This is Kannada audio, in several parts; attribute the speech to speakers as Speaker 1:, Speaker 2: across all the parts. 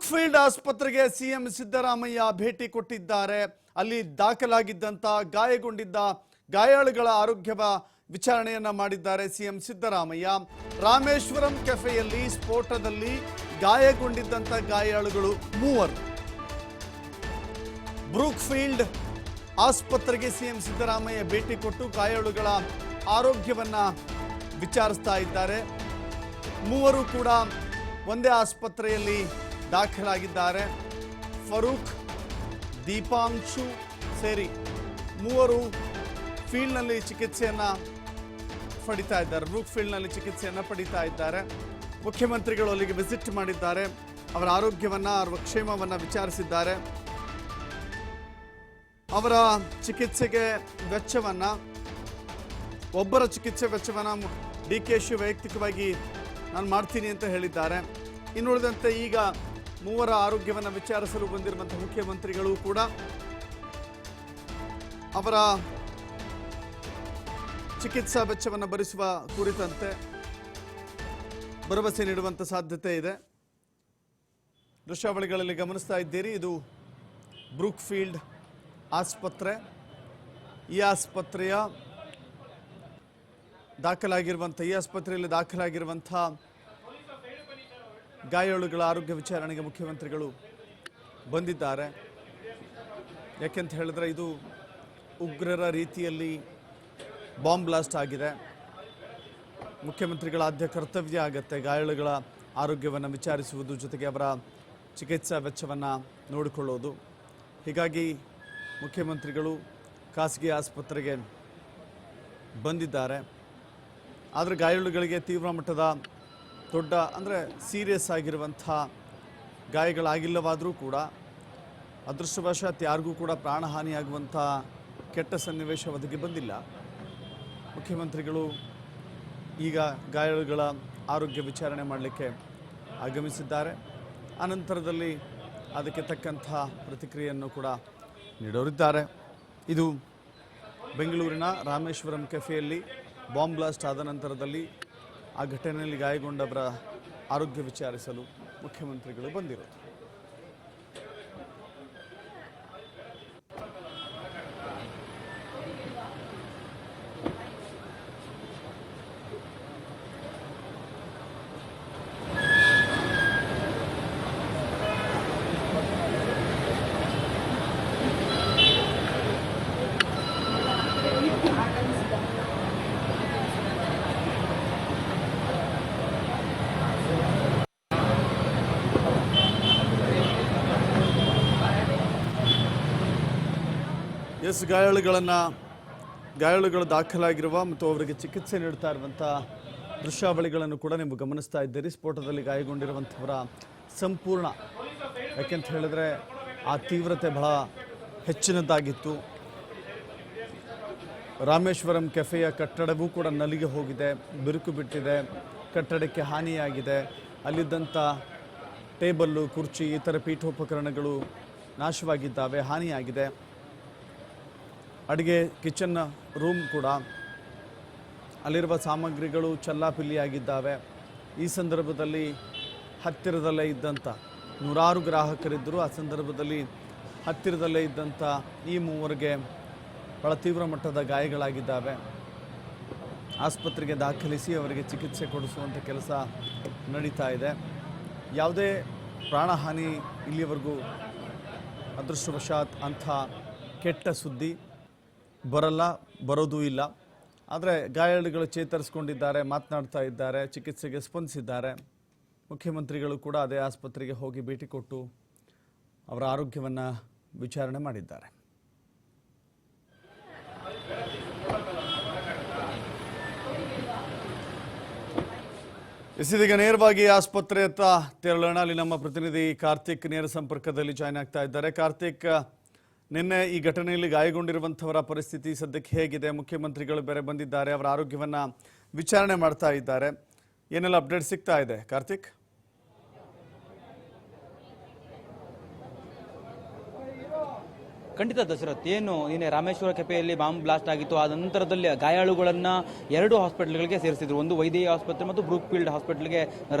Speaker 1: ಬ್ರೂಕ್ಫೀಲ್ಡ್ ಆಸ್ಪತ್ರೆಗೆ ಸಿಎಂ ಸಿದ್ದರಾಮಯ್ಯ ಭೇಟಿ ಕೊಟ್ಟಿದ್ದಾರೆ. ಅಲ್ಲಿ ದಾಖಲಾಗಿದ್ದಂತ ಗಾಯಗೊಂಡಿದ್ದ ಗಾಯಾಳುಗಳ ಆರೋಗ್ಯದ ವಿಚಾರಣೆಯನ್ನ ಮಾಡಿದ್ದಾರೆ ಸಿಎಂ ಸಿದ್ದರಾಮಯ್ಯ. ರಾಮೇಶ್ವರಂ ಕೆಫೆಯಲ್ಲಿ ಸ್ಫೋಟದಲ್ಲಿ ಗಾಯಗೊಂಡಿದ್ದಂತ ಗಾಯಾಳುಗಳು 3. ಬ್ರೂಕ್ಫೀಲ್ಡ್ ಆಸ್ಪತ್ರೆಗೆ ಸಿಎಂ ಸಿದ್ದರಾಮಯ್ಯ ಭೇಟಿ ಕೊಟ್ಟು ಗಾಯಾಳುಗಳ ಆರೋಗ್ಯವನ್ನ ವಿಚಾರಿಸ್ತಾ ಇದ್ದಾರೆ. 3 ಕೂಡ ಒಂದೇ ಆಸ್ಪತ್ರೆಯಲ್ಲಿ ದಾಖಲಾಗಿದ್ದಾರೆ. ಫರೂಕ್, ದೀಪಾಂಶು ಸೇರಿ 3 ಫೀಲ್ಡ್ನಲ್ಲಿ ಚಿಕಿತ್ಸೆಯನ್ನ ಪಡಿತಾ ಇದ್ದಾರೆ. ಬ್ರೂಕ್ ಫೀಲ್ಡ್ನಲ್ಲಿ ಚಿಕಿತ್ಸೆಯನ್ನ ಪಡಿತಾ ಇದ್ದಾರೆ. ಮುಖ್ಯಮಂತ್ರಿಗಳು ಅಲ್ಲಿಗೆ ವಿಸಿಟ್ ಮಾಡಿದ್ದಾರೆ. ಅವರ ಆರೋಗ್ಯವನ್ನ, ಅವರ ಕ್ಷೇಮವನ್ನ ವಿಚಾರಿಸಿದ್ದಾರೆ. ಅವರ ಚಿಕಿತ್ಸೆಗೆ ವೆಚ್ಚವನ್ನ, ಒಬ್ಬರ ಚಿಕಿತ್ಸೆ ವೆಚ್ಚವನ್ನ ಡಿಕೆಶಿ ವೈಯಕ್ತಿಕವಾಗಿ ನಾನು ಮಾಡ್ತೀನಿ ಅಂತ ಹೇಳಿದ್ದಾರೆ. ಇನ್ನುಳಿದಂತೆ ಈಗ 3 ಆರೋಗ್ಯವನ್ನು ವಿಚಾರಿಸಲು ಬಂದಿರುವಂತಹ ಮುಖ್ಯಮಂತ್ರಿಗಳು ಕೂಡ ಅವರ ಚಿಕಿತ್ಸಾ ವೆಚ್ಚವನ್ನು ಭರಿಸುವ ಕುರಿತಂತೆ ಭರವಸೆ ನೀಡುವಂತ ಸಾಧ್ಯತೆ ಇದೆ. ದೃಶ್ಯಾವಳಿಗಳಲ್ಲಿ ಗಮನಿಸ್ತಾ ಇದ್ದೀರಿ, ಇದು ಬ್ರೂಕ್ಫೀಲ್ಡ್ ಆಸ್ಪತ್ರೆ. ಈ ಆಸ್ಪತ್ರೆಯ ಈ ಆಸ್ಪತ್ರೆಯಲ್ಲಿ ದಾಖಲಾಗಿರುವಂತಹ ಗಾಯಾಳುಗಳ ಆರೋಗ್ಯ ವಿಚಾರಣೆಗೆ ಮುಖ್ಯಮಂತ್ರಿಗಳು ಬಂದಿದ್ದಾರೆ. ಯಾಕೆಂತ ಹೇಳಿದ್ರೆ ಇದು ಉಗ್ರರ ರೀತಿಯಲ್ಲಿ ಬಾಂಬ್ ಬ್ಲಾಸ್ಟ್ ಆಗಿದೆ. ಮುಖ್ಯಮಂತ್ರಿಗಳ ಆದ್ಯ ಕರ್ತವ್ಯ ಆಗುತ್ತೆ ಗಾಯಾಳುಗಳ ಆರೋಗ್ಯವನ್ನು ವಿಚಾರಿಸುವುದು, ಜೊತೆಗೆ ಅವರ ಚಿಕಿತ್ಸಾ ವೆಚ್ಚವನ್ನು ನೋಡಿಕೊಳ್ಳೋದು. ಹೀಗಾಗಿ ಮುಖ್ಯಮಂತ್ರಿಗಳು ಖಾಸಗಿ ಆಸ್ಪತ್ರೆಗೆ ಬಂದಿದ್ದಾರೆ. ಆದರೆ ಗಾಯಾಳುಗಳಿಗೆ ತೀವ್ರ ಮಟ್ಟದ ದೊಡ್ಡ ಅಂದರೆ ಸೀರಿಯಸ್ ಆಗಿರುವಂಥ ಗಾಯಗಳಾಗಿಲ್ಲವಾದರೂ ಕೂಡ ಅದೃಷ್ಟವಶಾತ್ ಯಾರಿಗೂ ಕೂಡ ಪ್ರಾಣಹಾನಿಯಾಗುವಂಥ ಕೆಟ್ಟ ಸನ್ನಿವೇಶ ಒದಗಿ ಬಂದಿಲ್ಲ. ಮುಖ್ಯಮಂತ್ರಿಗಳು ಈಗ ಗಾಯಾಳುಗಳ ಆರೋಗ್ಯ ವಿಚಾರಣೆ ಮಾಡಲಿಕ್ಕೆ ಆಗಮಿಸಿದ್ದಾರೆ. ಅನಂತರದಲ್ಲಿ ಅದಕ್ಕೆ ತಕ್ಕಂಥ ಪ್ರತಿಕ್ರಿಯೆಯನ್ನು ಕೂಡ ನೀಡೋರಿದ್ದಾರೆ. ಇದು ಬೆಂಗಳೂರಿನ ರಾಮೇಶ್ವರಂ ಕೆಫೆಯಲ್ಲಿ ಬಾಂಬ್ ಬ್ಲಾಸ್ಟ್ ಆದ ನಂತರದಲ್ಲಿ ಆ ಘಟನೆಯಲ್ಲಿ ಗಾಯಗೊಂಡವರ ಆರೋಗ್ಯ ವಿಚಾರಿಸಲು ಮುಖ್ಯಮಂತ್ರಿಗಳು ಬಂದಿರೋದು. ಗಾಯಾಳುಗಳು ದಾಖಲಾಗಿರುವ ಮತ್ತು ಅವರಿಗೆ ಚಿಕಿತ್ಸೆ ನೀಡ್ತಾ ಇರುವಂಥ ದೃಶ್ಯಾವಳಿಗಳನ್ನು ಕೂಡ ನೀವು ಗಮನಿಸ್ತಾ ಇದ್ದೀರಿ. ಸ್ಫೋಟದಲ್ಲಿ ಗಾಯಗೊಂಡಿರುವಂಥವರ ಸಂಪೂರ್ಣ, ಯಾಕೆಂತ ಹೇಳಿದ್ರೆ ಆ ತೀವ್ರತೆ ಬಹಳ ಹೆಚ್ಚಿನದ್ದಾಗಿತ್ತು. ರಾಮೇಶ್ವರಂ ಕೆಫೆಯ ಕಟ್ಟಡವೂ ಕೂಡ ನಲಿಗೆ ಹೋಗಿದೆ, ಬಿರುಕು ಬಿಟ್ಟಿದೆ, ಕಟ್ಟಡಕ್ಕೆ ಹಾನಿಯಾಗಿದೆ. ಅಲ್ಲಿದ್ದಂಥ ಟೇಬಲ್ಲು, ಕುರ್ಚಿ, ಇತರ ಪೀಠೋಪಕರಣಗಳು ನಾಶವಾಗಿದ್ದಾವೆ, ಹಾನಿಯಾಗಿದೆ. ಅಡುಗೆ ಕಿಚನ್ ರೂಮ್ ಕೂಡ, ಅಲ್ಲಿರುವ ಸಾಮಗ್ರಿಗಳು ಚಲ್ಲಾಪಿಲ್ಲಿಯಾಗಿದ್ದಾವೆ. ಈ ಸಂದರ್ಭದಲ್ಲಿ ಹತ್ತಿರದಲ್ಲೇ ಇದ್ದಂಥ 100 ಗ್ರಾಹಕರಿದ್ದರು. ಆ ಸಂದರ್ಭದಲ್ಲಿ ಹತ್ತಿರದಲ್ಲೇ ಇದ್ದಂಥ ಈ 3 ಬಹಳ ತೀವ್ರ ಮಟ್ಟದ ಗಾಯಗಳಾಗಿದ್ದಾವೆ. ಆಸ್ಪತ್ರೆಗೆ ದಾಖಲಿಸಿ ಅವರಿಗೆ ಚಿಕಿತ್ಸೆ ಕೊಡಿಸುವಂಥ ಕೆಲಸ ನಡೀತಾ ಇದೆ. ಯಾವುದೇ ಪ್ರಾಣಹಾನಿ ಇಲ್ಲಿಯವರೆಗೂ ಅದೃಷ್ಟವಶಾತ್ ಅಂಥ ಕೆಟ್ಟ ಸುದ್ದಿ ಬರೋದೂ ಇಲ್ಲ. ಆದರೆ ಗಾಯಾಳುಗಳು ಚೇತರಿಸಿಕೊಂಡಿದ್ದಾರೆ, ಮಾತನಾಡ್ತಾ ಇದ್ದಾರೆ, ಚಿಕಿತ್ಸೆಗೆ ಸ್ಪಂದಿಸಿದ್ದಾರೆ. ಮುಖ್ಯಮಂತ್ರಿಗಳು ಕೂಡ ಅದೇ ಆಸ್ಪತ್ರೆಗೆ ಹೋಗಿ ಭೇಟಿ ಕೊಟ್ಟು ಅವರ ಆರೋಗ್ಯವನ್ನು ವಿಚಾರಣೆ ಮಾಡಿದ್ದಾರೆ. ಇದೀಗ ನೇರವಾಗಿ ಆಸ್ಪತ್ರೆಯತ್ತ ತೆರಳೋಣ. ಅಲ್ಲಿ ನಮ್ಮ ಪ್ರತಿನಿಧಿ ಕಾರ್ತಿಕ್ ನೇರ ಸಂಪರ್ಕದಲ್ಲಿ ಜಾಯ್ನ್ ಆಗ್ತಾ ಇದ್ದಾರೆ. ಕಾರ್ತಿಕ್, ನಿನ್ನೆ ಈ ಘಟನೆಯಲ್ಲಿ ಗಾಯಗೊಂಡಿರುವಂಥವರ ಪರಿಸ್ಥಿತಿ ಸದ್ಯಕ್ಕೆ ಹೇಗಿದೆ? ಮುಖ್ಯಮಂತ್ರಿಗಳು ಬೇರೆ ಬಂದಿದ್ದಾರೆ, ಅವರ ಆರೋಗ್ಯವನ್ನ ವಿಚಾರಣೆ ಮಾಡ್ತಾ ಇದ್ದಾರೆ. ಏನೆಲ್ಲ ಅಪ್ಡೇಟ್ ಸಿಗ್ತಾ ಇದೆ ಕಾರ್ತಿಕ್?
Speaker 2: ಖಂಡಿತ ದಶರಥ್, ಏನು ನಿನ್ನೆ ರಾಮೇಶ್ವರ ಕೆಪೆಯಲ್ಲಿ ಬಾಂಬ್ ಬ್ಲಾಸ್ಟ್ ಆಗಿತ್ತು. ಆ ನಂತರದಲ್ಲಿ ಗಾಯಾಳುಗಳನ್ನ 2 ಹಾಸ್ಪಿಟಲ್ಗಳಿಗೆ ಸೇರಿಸಿದ್ರು. ಒಂದು ವೈದ್ಯಕೀಯ ಆಸ್ಪತ್ರೆ ಮತ್ತು ಬ್ರೂಕ್ ಫೀಲ್ಡ್ ಹಾಸ್ಪಿಟಲ್ಗೆ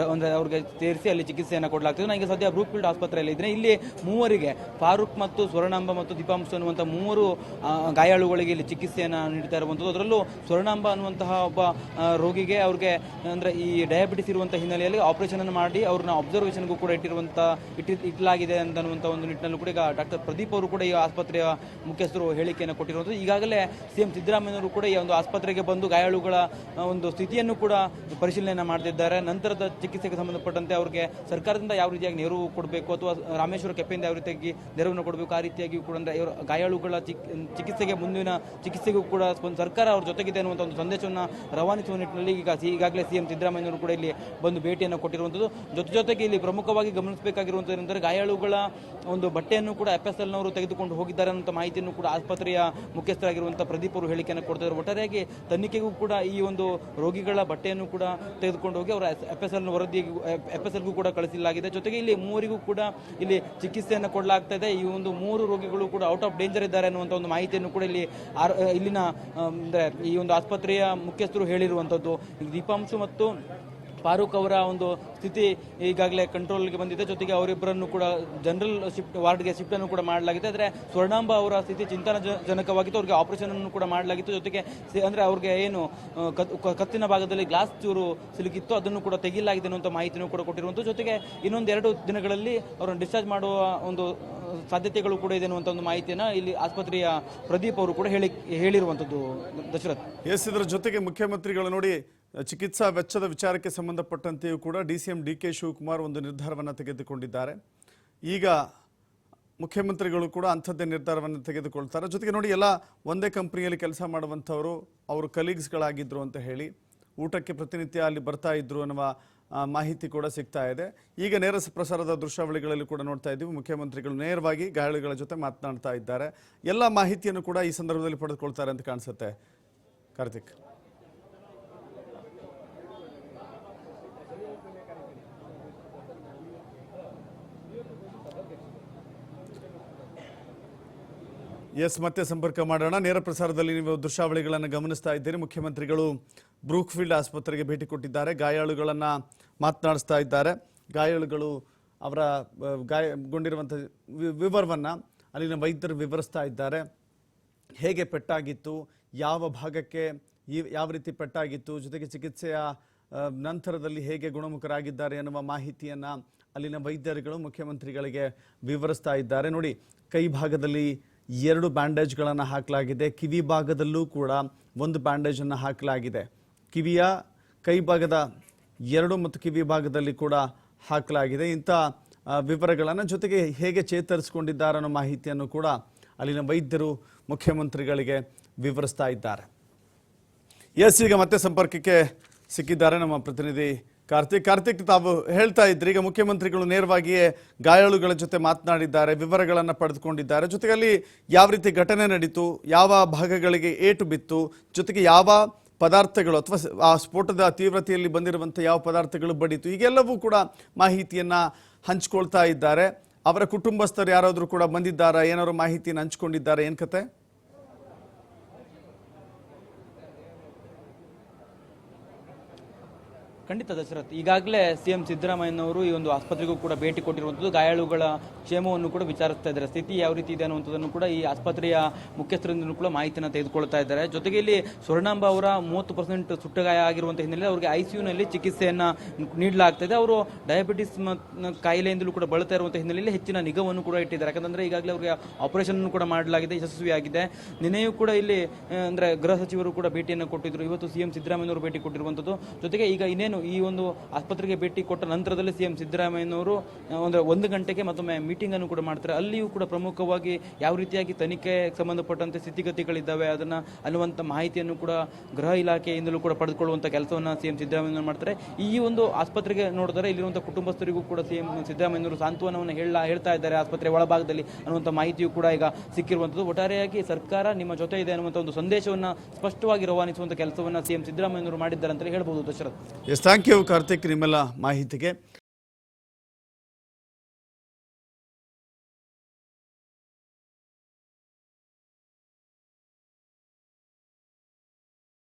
Speaker 2: ಅವ್ರಿಗೆ ಸೇರಿಸಿ ಅಲ್ಲಿ ಚಿಕಿತ್ಸೆಯನ್ನು ಕೊಡಲಾಗ್ತದೆ. ನಾನು ಈಗ ಸದ್ಯ ಬ್ರೂಕ್ ಫೀಲ್ಡ್ ಆಸ್ಪತ್ರೆಯಲ್ಲಿ ಇದ್ದೀನಿ. ಇಲ್ಲಿ ಮೂವರಿಗೆ, ಫಾರೂಕ್ ಮತ್ತು ಸ್ವರ್ಣಾಂಬ ಮತ್ತು ದೀಪಾಂಶ ಅನ್ನುವಂಥ 3 ಗಾಯಾಳುಗಳಿಗೆ ಇಲ್ಲಿ ಚಿಕಿತ್ಸೆಯನ್ನು ನೀಡ್ತಾ ಇರುವಂಥದ್ದು. ಅದರಲ್ಲೂ ಸ್ವರ್ಣಾಂಬ ಅನ್ನುವಂತಹ ಒಬ್ಬ ರೋಗಿಗೆ ಅವ್ರಿಗೆ ಅಂದರೆ ಈ ಡಯಾಬಿಟಿಸ್ ಇರುವಂಥ ಹಿನ್ನೆಲೆಯಲ್ಲಿ ಆಪರೇಷನ್ ಅನ್ನು ಮಾಡಿ ಅವ್ರನ್ನ ಅಬ್ಸರ್ವೇಷನ್ಗೂ ಕೂಡ ಇಟ್ಟಲಾಗಿದೆ ಅನ್ನುವಂಥ ಒಂದು ನಿಟ್ಟಿನಲ್ಲೂ ಕೂಡ ಈಗ ಡಾಕ್ಟರ್ ಪ್ರದೀಪ್ ಅವರು ಕೂಡ ಈ ಆಸ್ಪತ್ರೆಯ ಮುಖ್ಯಸ್ಥರು ಹೇಳಿಕೆಯನ್ನು ಕೊಟ್ಟಿರುವಂಥದ್ದು. ಈಗಾಗಲೇ ಸಿಎಂ ಸಿದ್ದರಾಮಯ್ಯವರು ಕೂಡ ಈ ಒಂದು ಆಸ್ಪತ್ರೆಗೆ ಬಂದು ಗಾಯಾಳುಗಳ ಒಂದು ಸ್ಥಿತಿಯನ್ನು ಕೂಡ ಪರಿಶೀಲನೆ ಮಾಡ್ತಿದ್ದಾರೆ. ನಂತರದ ಚಿಕಿತ್ಸೆಗೆ ಸಂಬಂಧಪಟ್ಟಂತೆ ಅವರಿಗೆ ಸರ್ಕಾರದಿಂದ ಯಾವ ರೀತಿಯಾಗಿ ನೆರವು ಕೊಡಬೇಕು ಅಥವಾ ರಾಮೇಶ್ವರ ಕೆಪೆಯಿಂದ ಯಾವ ರೀತಿಯಾಗಿ ನೆರವನ್ನು ಕೊಡಬೇಕು, ಆ ರೀತಿಯಾಗಿ ಕೂಡ ಅಂದರೆ ಗಾಯಾಳುಗಳ ಚಿಕಿತ್ಸೆಗೆ ಮುಂದಿನ ಚಿಕಿತ್ಸೆಗೂ ಕೂಡ ಸರ್ಕಾರ ಅವ್ರ ಜೊತೆಗಿದೆ ಅನ್ನುವಂಥ ಒಂದು ಸಂದೇಶವನ್ನು ರವಾನಿಸುವ ನಿಟ್ಟಿನಲ್ಲಿ ಈಗಾಗಲೇ ಸಿಎಂ ಸಿದ್ದರಾಮಯ್ಯವರು ಕೂಡ ಇಲ್ಲಿ ಬಂದು ಭೇಟಿಯನ್ನು ಕೊಟ್ಟಿರುವಂಥದ್ದು. ಜೊತೆಗೆ ಇಲ್ಲಿ ಪ್ರಮುಖವಾಗಿ ಗಮನಿಸಬೇಕಾಗಿರುವಂಥದ್ದು ಗಾಯಾಳುಗಳ ಒಂದು ಬಟ್ಟೆಯನ್ನು ಕೂಡ FSLನವರು ತೆಗೆದುಕೊಂಡು ಹೋಗಿದ್ದಾರೆ ಅನ್ನೋ ಮಾಹಿತಿಯನ್ನು ಕೂಡ ಆಸ್ಪತ್ರೆಯ ಮುಖ್ಯಸ್ಥರಾಗಿರುವಂಥ ಪ್ರದೀಪ್ ಅವರು ಹೇಳಿಕೆಯನ್ನು ಕೊಡ್ತಾರೆ. ಒಟ್ಟಾರೆಯಾಗಿ ತನಿಖೆಗೂ ಕೂಡ ಈ ಒಂದು ರೋಗಿಗಳ ಬಟ್ಟೆಯನ್ನು ಕೂಡ ತೆಗೆದುಕೊಂಡು ಹೋಗಿ ಅವರ FSLಗೂ ಕೂಡ ಕಳಿಸಲಾಗಿದೆ. ಜೊತೆಗೆ ಇಲ್ಲಿ 3 ಕೂಡ ಇಲ್ಲಿ ಚಿಕಿತ್ಸೆಯನ್ನು ಕೊಡಲಾಗ್ತಾ ಇದೆ. ಈ ಒಂದು 3 ರೋಗಿಗಳು ಕೂಡ ಔಟ್ ಆಫ್ ಡೇಂಜರ್ ಇದ್ದಾರೆ ಅನ್ನುವಂಥ ಒಂದು ಮಾಹಿತಿಯನ್ನು ಕೂಡ ಇಲ್ಲಿನ ಈ ಒಂದು ಆಸ್ಪತ್ರೆಯ ಮುಖ್ಯಸ್ಥರು ಹೇಳಿರುವಂಥದ್ದು. ದೀಪಾಂಶು ಮತ್ತು ಫಾರೂಕ್ ಅವರ ಒಂದು ಸ್ಥಿತಿ ಈಗಾಗಲೇ ಕಂಟ್ರೋಲ್ಗೆ ಬಂದಿದೆ. ಜೊತೆಗೆ ಅವರಿಬ್ಬರನ್ನು ಕೂಡ ಜನರಲ್ ವಾರ್ಡ್ಗೆ ಶಿಫ್ಟನ್ನು ಕೂಡ ಮಾಡಲಾಗಿದೆ. ಆದರೆ ಸ್ವರ್ಣಾಂಬ ಅವರ ಸ್ಥಿತಿ ಚಿಂತಾಜನಕವಾಗಿತ್ತು. ಅವರಿಗೆ ಆಪರೇಷನ್ ಅನ್ನು ಕೂಡ ಮಾಡಲಾಗಿತ್ತು. ಜೊತೆಗೆ ಅಂದರೆ ಅವ್ರಿಗೆ ಏನು ಕತ್ತಿನ ಭಾಗದಲ್ಲಿ ಗ್ಲಾಸ್ ಚೂರು ಸಿಲುಕಿತ್ತು, ಅದನ್ನು ಕೂಡ ತೆಗಿಲಾಗಿದೆ ಅನ್ನುವಂಥ ಮಾಹಿತಿಯನ್ನು ಕೂಡ ಕೊಟ್ಟಿರುವಂಥದ್ದು. ಜೊತೆಗೆ ಇನ್ನೊಂದು 2 ದಿನಗಳಲ್ಲಿ ಅವರನ್ನು ಡಿಸ್ಚಾರ್ಜ್ ಮಾಡುವ ಒಂದು ಸಾಧ್ಯತೆಗಳು ಕೂಡ ಇದೆ ಅನ್ನುವಂಥ ಒಂದು ಮಾಹಿತಿಯನ್ನು ಇಲ್ಲಿ ಆಸ್ಪತ್ರೆಯ ಪ್ರದೀಪ್ ಅವರು ಕೂಡ ಹೇಳಿರುವಂಥದ್ದು. ದಶರಥ್,
Speaker 1: ಇದರ ಜೊತೆಗೆ ಮುಖ್ಯಮಂತ್ರಿಗಳು ನೋಡಿ ಚಿಕಿತ್ಸಾ ವೆಚ್ಚದ ವಿಚಾರಕ್ಕೆ ಸಂಬಂಧಪಟ್ಟಂತೆಯೂ ಕೂಡ DCM DK ಶಿವಕುಮಾರ್ ಒಂದು ನಿರ್ಧಾರವನ್ನು ತೆಗೆದುಕೊಂಡಿದ್ದಾರೆ. ಈಗ ಮುಖ್ಯಮಂತ್ರಿಗಳು ಕೂಡ ಅಂಥದ್ದೇ ನಿರ್ಧಾರವನ್ನು ತೆಗೆದುಕೊಳ್ತಾರೆ. ಜೊತೆಗೆ ನೋಡಿ ಎಲ್ಲ ಒಂದೇ ಕಂಪ್ನಿಯಲ್ಲಿ ಕೆಲಸ ಮಾಡುವಂಥವರು ಅವರು ಕಲೀಗ್ಸ್ಗಳಾಗಿದ್ದರು ಅಂತ ಹೇಳಿ ಊಟಕ್ಕೆ ಪ್ರತಿನಿತ್ಯ ಅಲ್ಲಿ ಬರ್ತಾ ಇದ್ರು ಅನ್ನುವ ಮಾಹಿತಿ ಕೂಡ ಸಿಗ್ತಾ ಇದೆ. ಈಗ ನೇರ ಪ್ರಸಾರದ ದೃಶ್ಯಾವಳಿಗಳಲ್ಲಿ ಕೂಡ ನೋಡ್ತಾ ಇದ್ದೀವಿ, ಮುಖ್ಯಮಂತ್ರಿಗಳು ನೇರವಾಗಿ ಗಾಯಾಳುಗಳ ಜೊತೆ ಮಾತನಾಡ್ತಾ ಇದ್ದಾರೆ. ಎಲ್ಲ ಮಾಹಿತಿಯನ್ನು ಕೂಡ ಈ ಸಂದರ್ಭದಲ್ಲಿ ಪಡೆದುಕೊಳ್ತಾರೆ ಅಂತ ಕಾಣಿಸುತ್ತೆ. ಕಾರ್ತಿಕ್, ಮತ್ತೆ ಸಂಪರ್ಕ ಮಾಡೋಣ. ನೇರ ಪ್ರಸಾರದಲ್ಲಿ ನೀವು ದೃಶ್ಯಾವಳಿಗಳನ್ನು ಗಮನಿಸ್ತಾ ಇದ್ದೀರಿ. ಮುಖ್ಯಮಂತ್ರಿಗಳು ಬ್ರೂಕ್ ಫೀಲ್ಡ್ ಆಸ್ಪತ್ರೆಗೆ ಭೇಟಿ ಕೊಟ್ಟಿದ್ದಾರೆ. ಗಾಯಾಳುಗಳನ್ನು ಮಾತನಾಡಿಸ್ತಾ ಇದ್ದಾರೆ. ಗಾಯಾಳುಗಳು ಅವರ ಗಾಯಗೊಂಡಿರುವಂಥ ವಿವರವನ್ನು ಅಲ್ಲಿನ ವೈದ್ಯರು ವಿವರಿಸ್ತಾ ಇದ್ದಾರೆ. ಹೇಗೆ ಪೆಟ್ಟಾಗಿತ್ತು, ಯಾವ ಭಾಗಕ್ಕೆ ಯಾವ ರೀತಿ ಪೆಟ್ಟಾಗಿತ್ತು, ಜೊತೆಗೆ ಚಿಕಿತ್ಸೆಯ ನಂತರದಲ್ಲಿ ಹೇಗೆ ಗುಣಮುಖರಾಗಿದ್ದಾರೆ ಎನ್ನುವ ಮಾಹಿತಿಯನ್ನು ಅಲ್ಲಿನ ವೈದ್ಯರುಗಳು ಮುಖ್ಯಮಂತ್ರಿಗಳಿಗೆ ವಿವರಿಸ್ತಾ ಇದ್ದಾರೆ. ನೋಡಿ, ಕೈ ಭಾಗದಲ್ಲಿ 2 ಬ್ಯಾಂಡೇಜ್ಗಳನ್ನು ಹಾಕಲಾಗಿದೆ. ಕಿವಿ ಭಾಗದಲ್ಲೂ ಕೂಡ 1 ಬ್ಯಾಂಡೇಜನ್ನು ಹಾಕಲಾಗಿದೆ. ಕೈ ಭಾಗದ 2 ಮತ್ತು ಕಿವಿ ಭಾಗದಲ್ಲಿ ಕೂಡ ಹಾಕಲಾಗಿದೆ. ಇಂಥ ವಿವರಗಳನ್ನು ಜೊತೆಗೆ ಹೇಗೆ ಚೇತರಿಸಿಕೊಂಡಿದ್ದಾರೆ ಅನ್ನೋ ಮಾಹಿತಿಯನ್ನು ಕೂಡ ಅಲ್ಲಿನ ವೈದ್ಯರು ಮುಖ್ಯಮಂತ್ರಿಗಳಿಗೆ ವಿವರಿಸ್ತಾ ಇದ್ದಾರೆ. ಈಗ ಮತ್ತೆ ಸಂಪರ್ಕಕ್ಕೆ ಸಿಕ್ಕಿದ್ದಾರೆ ನಮ್ಮ ಪ್ರತಿನಿಧಿ ಕಾರ್ತಿಕ್, ತಾವು ಹೇಳ್ತಾ ಇದ್ರಿ ಈಗ ಮುಖ್ಯಮಂತ್ರಿಗಳು ನೇರವಾಗಿಯೇ ಗಾಯಾಳುಗಳ ಜೊತೆ ಮಾತನಾಡಿದ್ದಾರೆ, ವಿವರಗಳನ್ನು ಪಡೆದುಕೊಂಡಿದ್ದಾರೆ. ಜೊತೆಗೆ ಅಲ್ಲಿ ಯಾವ ರೀತಿ ಘಟನೆ ನಡೀತು, ಯಾವ ಭಾಗಗಳಿಗೆ ಏಟು ಬಿತ್ತು, ಜೊತೆಗೆ ಯಾವ ಪದಾರ್ಥಗಳು ಅಥವಾ ಆ ಸ್ಫೋಟದ ತೀವ್ರತೆಯಲ್ಲಿ ಬಂದಿರುವಂಥ ಯಾವ ಪದಾರ್ಥಗಳು ಬಡಿತು, ಈಗೆಲ್ಲವೂ ಕೂಡ ಮಾಹಿತಿಯನ್ನು ಹಂಚ್ಕೊಳ್ತಾ ಇದ್ದಾರೆ. ಅವರ ಕುಟುಂಬಸ್ಥರು ಯಾರಾದರೂ ಕೂಡ ಬಂದಿದ್ದಾರಾ, ಏನಾದ್ರು ಮಾಹಿತಿಯನ್ನು ಹಂಚ್ಕೊಂಡಿದ್ದಾರೆ, ಏನು ಕತೆ?
Speaker 2: ಖಂಡಿತ ದಶರಥ್, ಈಗಾಗಲೇ ಸಿಎಂ ಸಿದ್ದರಾಮಯ್ಯನವರು ಈ ಒಂದು ಆಸ್ಪತ್ರೆಗೂ ಕೂಡ ಭೇಟಿ ಕೊಟ್ಟಿರುವಂಥದ್ದು. ಗಾಯಾಳುಗಳ ಕ್ಷೇಮವನ್ನು ಕೂಡ ವಿಚಾರಿಸ್ತಾ ಇದ್ದಾರೆ. ಸ್ಥಿತಿ ಯಾವ ರೀತಿ ಇದೆ ಅನ್ನುವಂಥದ್ದನ್ನು ಕೂಡ ಈ ಆಸ್ಪತ್ರೆಯ ಮುಖ್ಯಸ್ಥರಿಂದ ಕೂಡ ಮಾಹಿತಿಯನ್ನು ತೆಗೆದುಕೊಳ್ತಾ ಇದ್ದಾರೆ. ಜೊತೆಗೆ ಇಲ್ಲಿ ಸ್ವರ್ಣಾಂಬ ಅವರ 30% ಸುಟ್ಟಗಾಯ ಆಗಿರುವಂಥ ಹಿನ್ನೆಲೆ ಅವರಿಗೆ ICUನಲ್ಲಿ ಚಿಕಿತ್ಸೆಯನ್ನು ನೀಡಲಾಗ್ತದೆ. ಅವರು ಡಯಾಬಿಟಿಸ್ ಕಾಯಿಲೆಯಿಂದಲೂ ಕೂಡ ಬಳಲ್ತಾ ಇರುವಂಥ ಹಿನ್ನೆಲೆಯಲ್ಲಿ ಹೆಚ್ಚಿನ ನಿಗಾವನ್ನು ಕೂಡ ಇಟ್ಟಿದ್ದಾರೆ. ಯಾಕಂದರೆ ಈಗಾಗಲೇ ಅವರಿಗೆ ಆಪರೇಷನ್ ಕೂಡ ಮಾಡಲಾಗಿದೆ, ಯಶಸ್ವಿಯಾಗಿದೆ. ನಿನ್ನೆಯೂ ಕೂಡ ಇಲ್ಲಿ ಅಂದರೆ ಗೃಹ ಸಚಿವರು ಕೂಡ ಭೇಟಿಯನ್ನು ಕೊಟ್ಟಿದ್ದರು. ಇವತ್ತು ಸಿಎಂ ಸಿದ್ದರಾಮಯ್ಯನವರು ಭೇಟಿ ಕೊಟ್ಟಿರುವಂಥದ್ದು. ಜೊತೆಗೆ ಈಗ ಇನ್ನೇನು ಈ ಒಂದು ಆಸ್ಪತ್ರೆಗೆ ಭೇಟಿ ಕೊಟ್ಟ ನಂತರದಲ್ಲಿ ಸಿಎಂ ಸಿದ್ದರಾಮಯ್ಯನವರು ಅಂದರೆ 1 ಗಂಟೆಗೆ ಮತ್ತೊಮ್ಮೆ ಮೀಟಿಂಗ್ ಅನ್ನು ಕೂಡ ಮಾಡ್ತಾರೆ. ಅಲ್ಲಿಯೂ ಕೂಡ ಪ್ರಮುಖವಾಗಿ ಯಾವ ರೀತಿಯಾಗಿ ತನಿಖೆ ಸಂಬಂಧಪಟ್ಟಂತೆ ಸ್ಥಿತಿಗತಿಗಳಿದ್ದಾವೆ ಅದನ್ನು ಅನ್ನುವಂಥ ಮಾಹಿತಿಯನ್ನು ಕೂಡ ಗೃಹ ಇಲಾಖೆಯಿಂದಲೂ ಕೂಡ ಪಡೆದುಕೊಳ್ಳುವಂಥ ಕೆಲಸವನ್ನು ಸಿಎಂ ಸಿದ್ದರಾಮಯ್ಯನವರು ಮಾಡ್ತಾರೆ. ಈ ಒಂದು ಆಸ್ಪತ್ರೆಗೆ ನೋಡಿದರೆ ಇಲ್ಲಿರುವಂಥ ಕುಟುಂಬಸ್ಥರಿಗೂ ಕೂಡ ಸಿಎಂ ಸಿದ್ದರಾಮಯ್ಯನವರು ಸಾಂತ್ವನವನ್ನು ಹೇಳ್ತಾ ಇದ್ದಾರೆ ಆಸ್ಪತ್ರೆ ಒಳಭಾಗದಲ್ಲಿ ಅನ್ನುವಂಥ ಮಾಹಿತಿಯೂ ಕೂಡ ಈಗ ಸಿಕ್ಕಿರುವಂಥದ್ದು. ಒಟ್ಟಾರೆಯಾಗಿ ಸರ್ಕಾರ ನಿಮ್ಮ ಜೊತೆ ಇದೆ ಅನ್ನುವಂಥ ಒಂದು ಸಂದೇಶವನ್ನು ಸ್ಪಷ್ಟವಾಗಿ ರವಾನಿಸುವಂಥ ಕೆಲಸವನ್ನು ಸಿಎಂ ಸಿದ್ದರಾಮಯ್ಯನವರು ಮಾಡಿದ್ದಾರೆ ಅಂತಲೇ ಹೇಳ್ಬೋದು. ದಶರಥ್,
Speaker 1: ಥ್ಯಾಂಕ್ ಯು ಕಾರ್ತಿಕ್, ನಿಮ್ಮೆಲ್ಲ ಮಾಹಿತಿಗೆ.